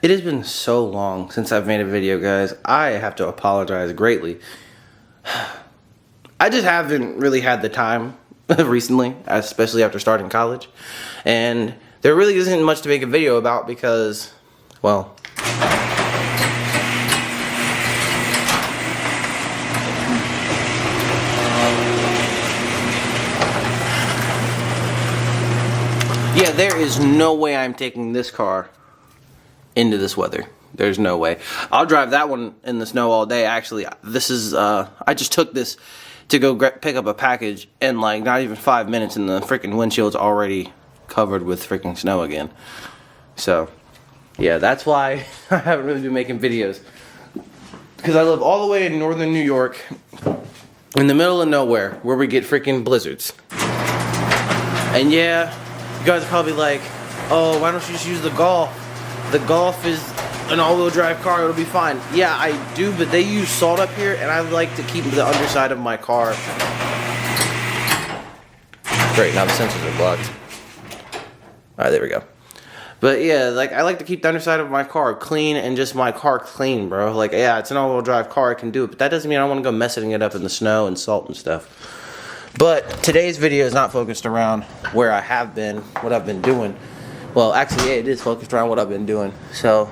It has been so long since I've made a video, guys. I have to apologize greatly. I just haven't really had the time recently, especially after starting college. And there really isn't much to make a video about because, well, yeah, there is no way I'm taking this car into this weather. There's no way. I'll drive that one in the snow all day. Actually, this is I just took this to go pick up a package, and like not even 5 minutes and the freaking windshield's already covered with freaking snow again. So yeah, that's why I haven't really been making videos, because I live all the way in northern New York, in the middle of nowhere, where we get freaking blizzards. And yeah, you guys are probably like, oh, why don't you just use the Golf? The Golf is an all-wheel drive car, it'll be fine. Yeah, I do, but they use salt up here, and I like to keep the underside of my car. Great, now the sensors are blocked. Alright, there we go. But yeah, like, I like to keep the underside of my car clean and just my car clean, bro. Like, yeah, it's an all-wheel drive car, I can do it, but that doesn't mean I want to go messing it up in the snow and salt and stuff. But today's video is not focused around where I have been, what I've been doing. Well, actually, yeah, it is focused around what I've been doing. So,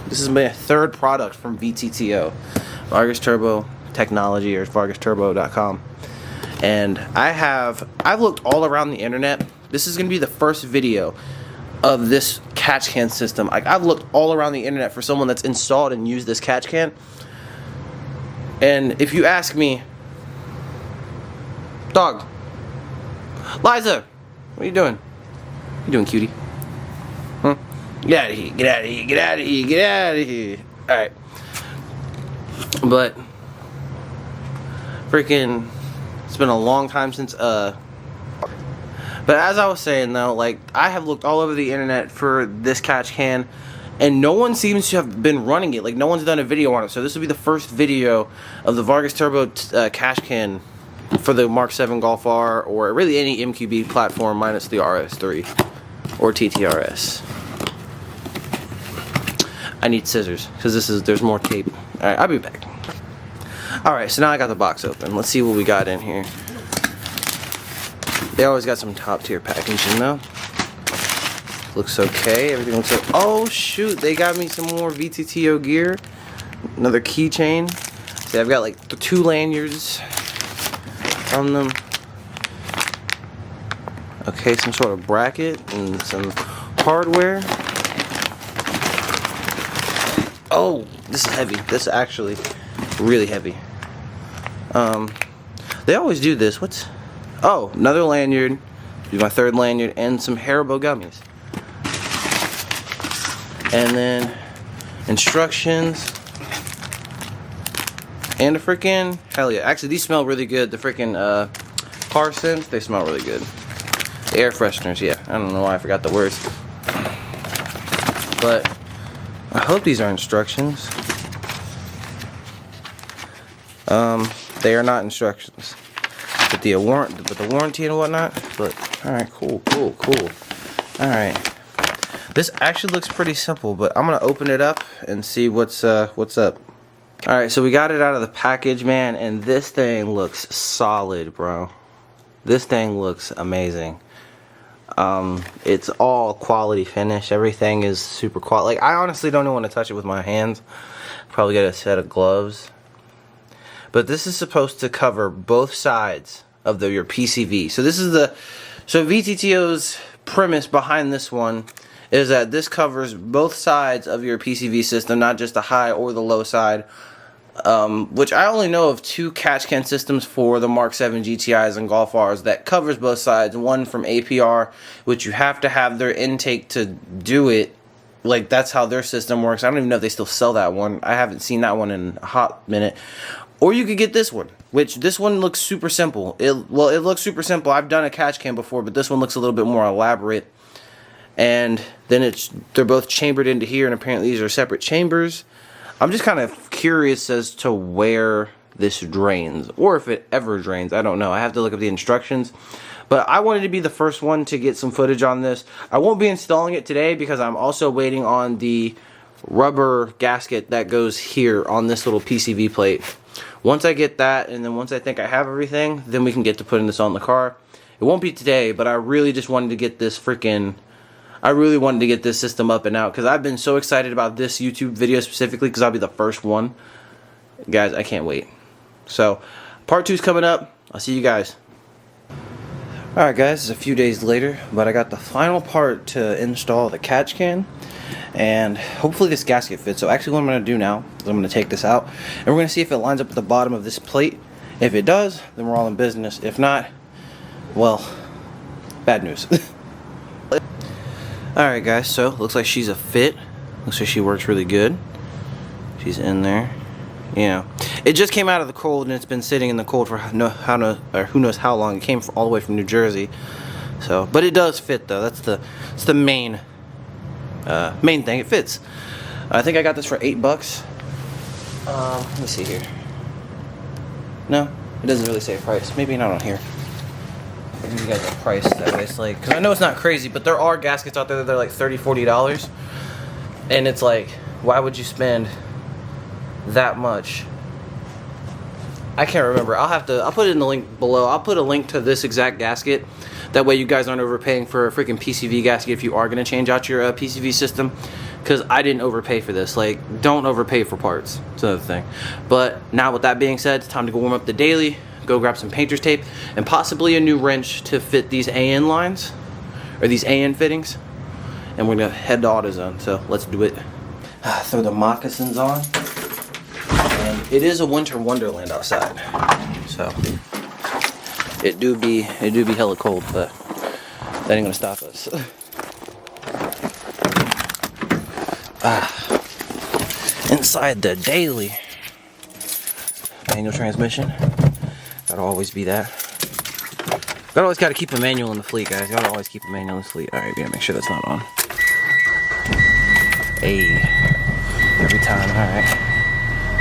this is my third product from Vtto, Vargas Turbo Technology, or vargasturbo.com. And I've looked all around the internet. This is going to be the first video of this catch can system. I've looked all around the internet for someone that's installed and used this catch can. And if you ask me, dog, Liza, what are you doing? What are you doing, cutie? Huh? Get out of here, get out of here, get out of here, get out of here. Alright. But freaking, it's been a long time since but as I was saying though, like, I have looked all over the internet for this catch can, and no one seems to have been running it. Like, no one's done a video on it. So this will be the first video of the Vargas Turbo catch can for the Mark 7 Golf R, or really any MQB platform minus the RS3 or TTRS. I need scissors because there's more tape. Alright, I'll be back. Alright, so now I got the box open. Let's see what we got in here. They always got some top tier packaging though. Looks okay. Everything looks like, oh shoot, they got me some more Vtto gear. Another keychain. See, I've got like 2 lanyards on them. Okay, some sort of bracket and some hardware. Oh, this is heavy. This is actually really heavy. They always do this. What's... Oh, another lanyard. Use my 3rd lanyard and some Haribo gummies. And then instructions. And a freaking, hell yeah. Actually, these smell really good. The freaking car scents, they smell really good. The air fresheners, yeah. I don't know why I forgot the words. But I hope these are instructions. They are not instructions. But the warranty and whatnot. But alright, cool. Alright. This actually looks pretty simple, but I'm gonna open it up and see what's up. Alright, so we got it out of the package, man, and this thing looks solid, bro. This thing looks amazing. It's all quality finish. Everything is super quality. Like, I honestly don't even want to touch it with my hands. Probably get a set of gloves. But this is supposed to cover both sides of your PCV. So this is so Vtto's premise behind this one is that this covers both sides of your PCV system, not just the high or the low side. Which I only know of 2 catch can systems for the Mark 7 GTIs and Golf Rs that covers both sides. One from APR, which you have to have their intake to do it. Like, that's how their system works. I don't even know if they still sell that one. I haven't seen that one in a hot minute. Or you could get this one, which this one looks super simple. It looks super simple. I've done a catch can before, but this one looks a little bit more elaborate. And then they're both chambered into here, and apparently these are separate chambers. I'm just kind of curious as to where this drains, or if it ever drains. I don't know. I have to look up the instructions. But I wanted to be the first one to get some footage on this. I won't be installing it today because I'm also waiting on the rubber gasket that goes here on this little PCV plate. Once I get that, and then once I think I have everything, then we can get to putting this on the car. It won't be today, but I really just wanted to get this I really wanted to get this system up and out because I've been so excited about this YouTube video specifically because I'll be the first one. Guys, I can't wait. So, part 2 is coming up. I'll see you guys. Alright guys, it's a few days later, but I got the final part to install the catch can. And hopefully this gasket fits. So actually what I'm going to do now is I'm going to take this out. And we're going to see if it lines up at the bottom of this plate. If it does, then we're all in business. If not, well, bad news. Alright guys, so looks like she's a fit. Looks like she works really good. She's in there. You know, it just came out of the cold and it's been sitting in the cold for who knows how long. It came all the way from New Jersey. So, but it does fit though. That's the main thing. It fits. I think I got this for $8. Let me see here. No, it doesn't really say price. Maybe not on here. I'll give you guys a price that way. It's like, because I know it's not crazy, but there are gaskets out there that are like $30, $40, and it's like, why would you spend that much? I can't remember. I'll put it in the link below. I'll put a link to this exact gasket. That way you guys aren't overpaying for a freaking PCV gasket if you are going to change out your PCV system. Because I didn't overpay for this. Like, don't overpay for parts. It's another thing. But now with that being said, it's time to go warm up the daily. Go grab some painter's tape. And possibly a new wrench to fit these AN lines. Or these AN fittings. And we're going to head to AutoZone. So let's do it. Throw the moccasins on. And it is a winter wonderland outside. So it do be hella cold, but that ain't gonna stop us. Inside the daily. Manual transmission. Gotta always be that. Gotta keep a manual in the fleet, guys. Gotta always keep a manual in the fleet. Alright, we gotta make sure that's not on. Hey. Every time, alright.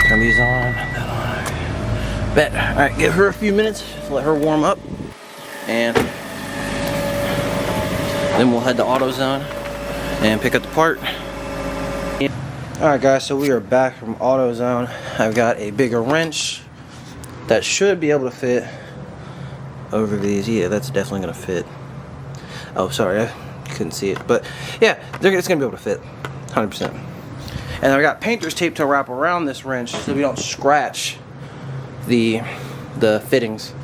Turn these on, that on. Bet. Alright, give her a few minutes, let her warm up. And then we'll head to AutoZone and pick up the part. Alright guys, so we are back from AutoZone. I've got a bigger wrench that should be able to fit over these. Yeah, that's definitely going to fit. Oh, sorry, I couldn't see it. But yeah, it's going to be able to fit, 100%. And I've got painter's tape to wrap around this wrench so we don't scratch the fittings.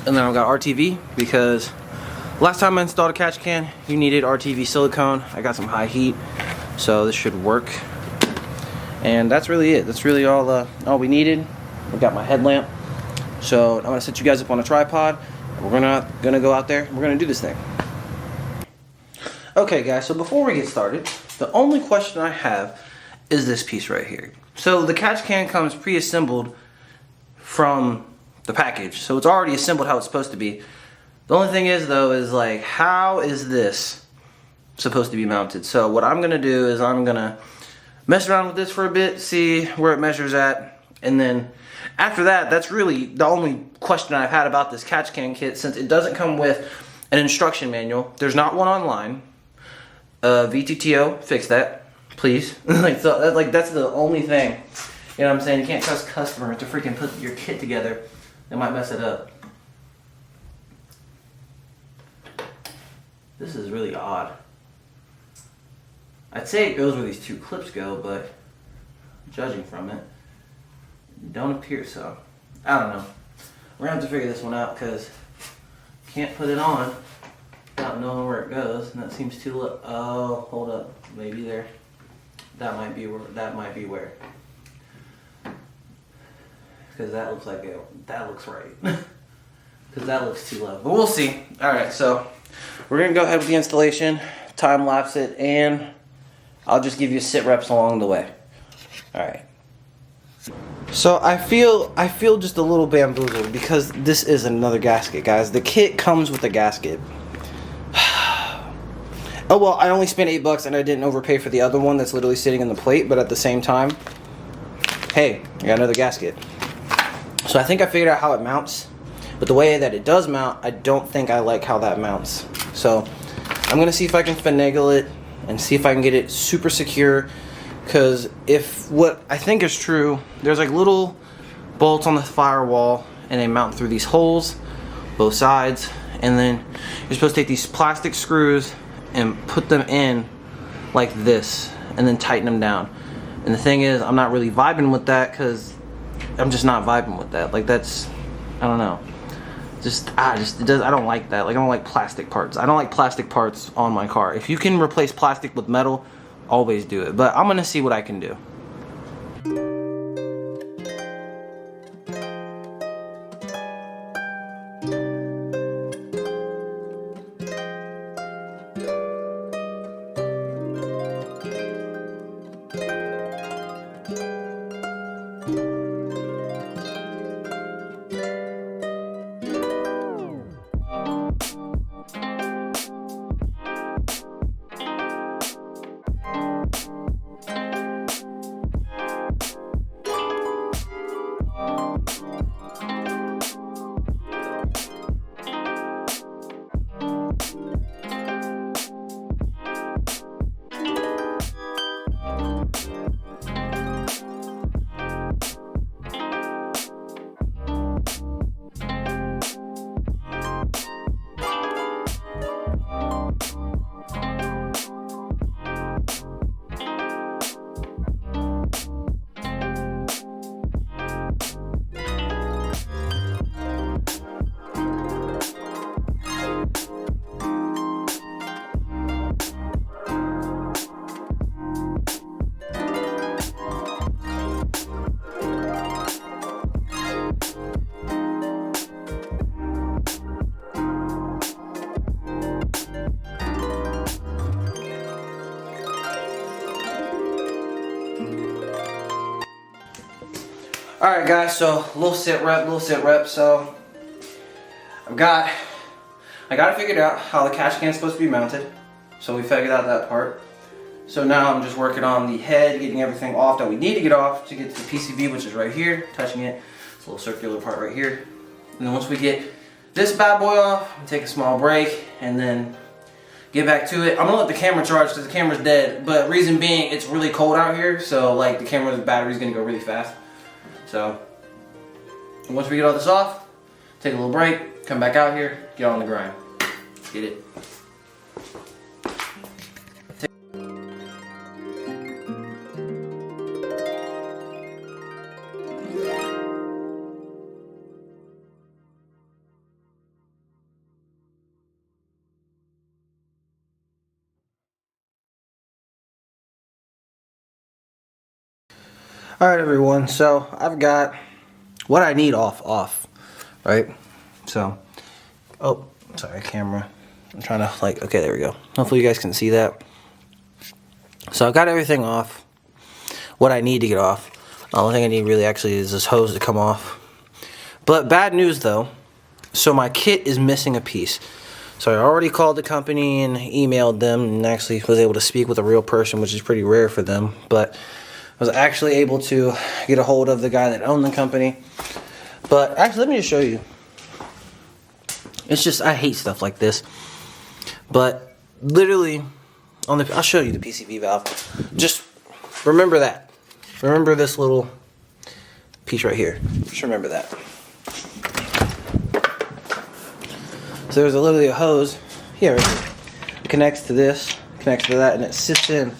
And then I've got RTV because last time I installed a catch can, you needed RTV silicone. I got some high heat, so this should work. And that's really it. That's really all we needed. We got my headlamp. So I'm gonna set you guys up on a tripod. We're gonna go out there. And we're gonna do this thing. Okay, guys. So before we get started, the only question I have is this piece right here. So the catch can comes pre-assembled from the package, so it's already assembled how it's supposed to be. The only thing is though is like, how is this supposed to be mounted? So what I'm gonna do is I'm gonna mess around with this for a bit, see where it measures at, and then after that, that's really the only question I've had about this catch can kit, since it doesn't come with an instruction manual. There's not one online. Vtto, fix that, please. That's the only thing. You know what I'm saying? You can't trust customers to freaking put your kit together. They might mess it up. This is really odd. I'd say it goes where these two clips go, but judging from it, don't appear so. I don't know. We're gonna have to figure this one out because can't put it on without knowing where it goes, and that seems too low. Oh, hold up, maybe there. That might be where. That might be where. Because that looks like it. That looks right. Because that looks too low. But we'll see. All right, so we're gonna go ahead with the installation, time lapse it, and I'll just give you sit reps along the way. All right. So I feel just a little bamboozled because this is another gasket, guys. The kit comes with a gasket. Oh well, I only spent $8 and I didn't overpay for the other one that's literally sitting in the plate, but at the same time, hey, I got another gasket. So I think I figured out how it mounts. But the way that it does mount, I don't think I like how that mounts. So I'm gonna see if I can finagle it and see if I can get it super secure. Because if what I think is true, there's like little bolts on the firewall and they mount through these holes, both sides. And then you're supposed to take these plastic screws and put them in like this and then tighten them down. And the thing is, I'm not really vibing with that because I'm just not vibing with that. Like that's, I don't know. I don't like that. Like I don't like plastic parts. I don't like plastic parts on my car. If you can replace plastic with metal, always do it. But I'm gonna see what I can do. Alright guys, so little sit rep. So I got it figured out how the catch can is supposed to be mounted. So we figured out that part. So now I'm just working on the head, getting everything off that we need to get off to get to the PCB, which is right here, touching it. It's a little circular part right here. And then once we get this bad boy off, I'm gonna take a small break and then get back to it. I'm gonna let the camera charge because the camera's dead, but reason being it's really cold out here, so like the camera's battery's gonna go really fast. So once we get all this off, take a little break, come back out here, get on the grind. Let's get it. Alright everyone, so I've got what I need off, right? So, oh, sorry camera. I'm trying to like, okay there we go. Hopefully you guys can see that. So I've got everything off, what I need to get off. The only thing I need really actually is this hose to come off. But bad news though, so my kit is missing a piece. So I already called the company and emailed them and actually was able to speak with a real person, which is pretty rare for them, but I was actually able to get a hold of the guy that owned the company. But actually, let me just show you. It's just, I hate stuff like this. But literally, I'll show you the PCV valve. Just remember that. Remember this little piece right here. Just remember that. So there's literally a hose here. It connects to this, connects to that, and it sits in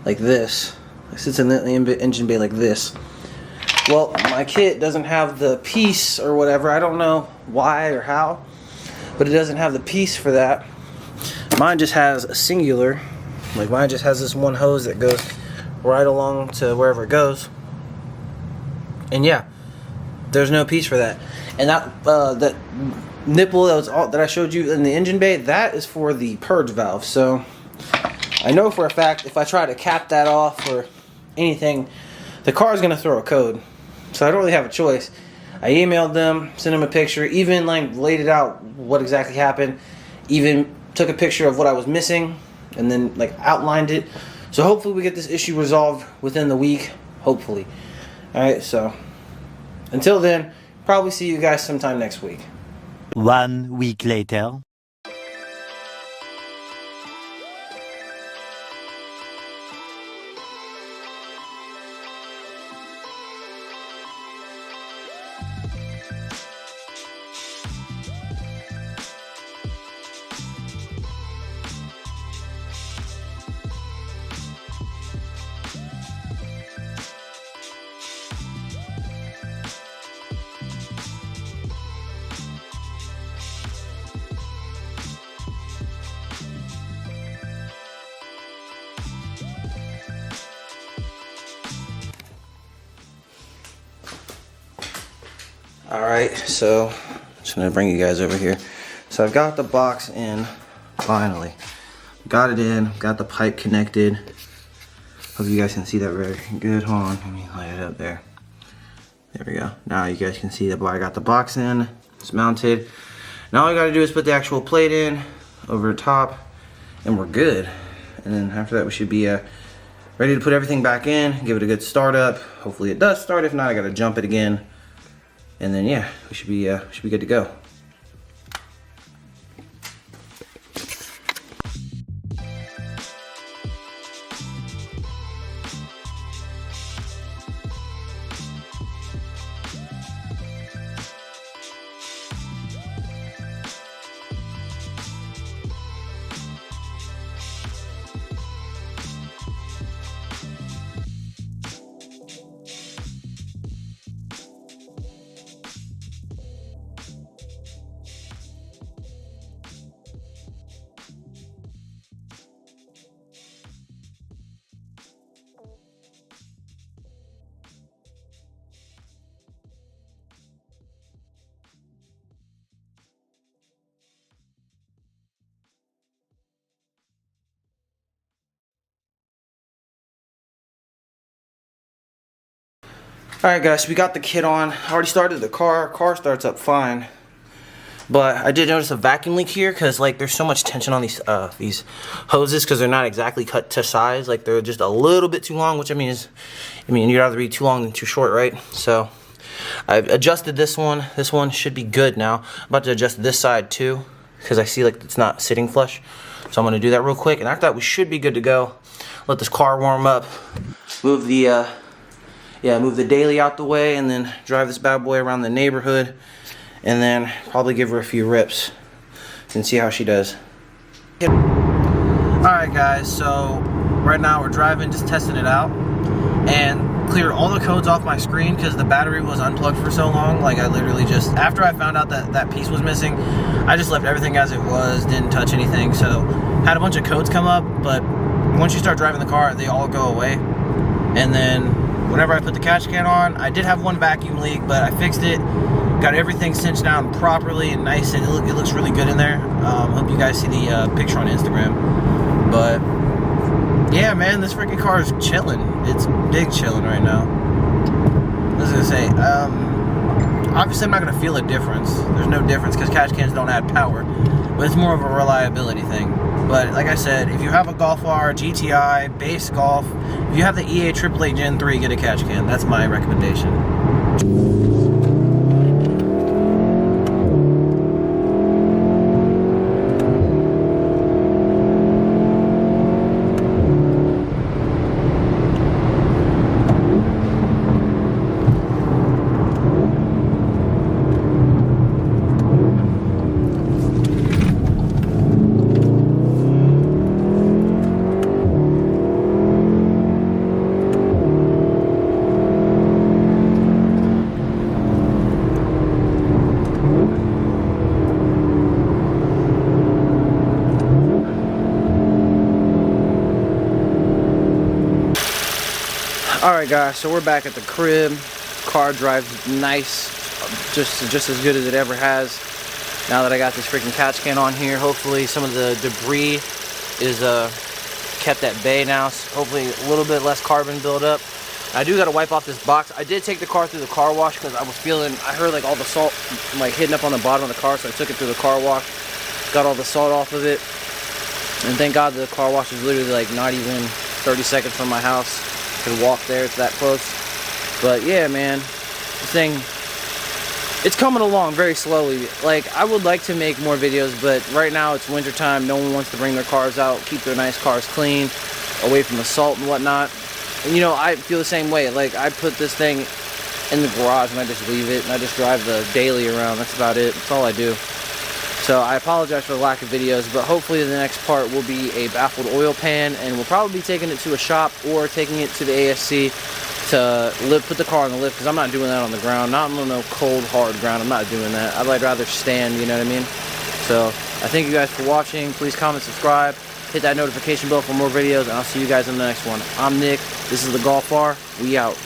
like this. It sits in the engine bay like this. Well, my kit doesn't have the piece or whatever. I don't know why or how, but it doesn't have the piece for that. Mine just has a singular. Like mine just has this one hose that goes right along to wherever it goes. And yeah, there's no piece for that. And that nipple that I showed you in the engine bay, that is for the purge valve. So I know for a fact if I try to cap that off or anything, the car is going to throw a code. So I don't really have a choice. I emailed them, sent them a picture, even like laid it out what exactly happened, even took a picture of what I was missing and then like outlined it. So hopefully we get this issue resolved within the week, hopefully. Alright, so until then, probably see you guys sometime next week. 1 week later. Alright, so I'm just gonna bring you guys over here. So I've got the box in, finally. Got it in, got the pipe connected. Hope you guys can see that very good. Hold on, let me light it up there. There we go. Now you guys can see that I got the box in, it's mounted. Now all I gotta do is put the actual plate in over the top and we're good. And then after that we should be ready to put everything back in, give it a good start up. Hopefully it does start, if not I gotta jump it again. And then yeah, we should be good to go. Alright guys, we got the kit on. I already started the car. Car starts up fine. But I did notice a vacuum leak here because like there's so much tension on these hoses because they're not exactly cut to size. Like they're just a little bit too long, which I mean you'd rather be too long than too short, right? So I've adjusted this one. This one should be good now. I'm about to adjust this side too because I see like it's not sitting flush. So I'm going to do that real quick, and after that we should be good to go. Let this car warm up. Move the move the daily out the way and then drive this bad boy around the neighborhood and then probably give her a few rips and see how she does. Alright guys, so right now we're driving, just testing it out, and cleared all the codes off my screen because the battery was unplugged for so long. Like I literally just, after I found out that that piece was missing, I just left everything as it was, didn't touch anything. So had a bunch of codes come up, but once you start driving the car, they all go away. And then whenever I put the catch can on, I did have one vacuum leak, but I fixed it, got everything cinched down properly and nice, and it looks really good in there. Hope you guys see the picture on Instagram. But yeah, man, this freaking car is chilling. It's big chilling right now. I was gonna say, obviously I'm not gonna feel a difference. There's no difference because catch cans don't add power, but it's more of a reliability thing. But like I said, if you have a Golf R, GTI, base Golf, if you have the EA 888 Gen 3, get a catch can. That's my recommendation. Alright guys, so we're back at the crib. Car drives nice, just as good as it ever has. Now that I got this freaking catch can on here, hopefully some of the debris is kept at bay now. So hopefully a little bit less carbon buildup. I do got to wipe off this box. I did take the car through the car wash because I was feeling, I heard like all the salt like hitting up on the bottom of the car, so I took it through the car wash, got all the salt off of it. And thank God the car wash is literally like not even 30 seconds from my house. Could walk there, it's that close. But yeah, man, this thing it's coming along very slowly. Like, I would like to make more videos, but right now it's winter time. No one wants to bring their cars out, keep their nice cars clean, away from the salt and whatnot. And you know, I feel the same way. Like, I put this thing in the garage and I just leave it and I just drive the daily around. That's about it. That's all I do. So I apologize for the lack of videos, but hopefully the next part will be a baffled oil pan, and we'll probably be taking it to a shop or taking it to the ASC to put the car on the lift, because I'm not doing that on the ground. Not on no cold, hard ground. I'm not doing that. I'd rather stand, you know what I mean? So I thank you guys for watching. Please comment, subscribe, hit that notification bell for more videos, and I'll see you guys in the next one. I'm Nick. This is the Golf Bar. We out.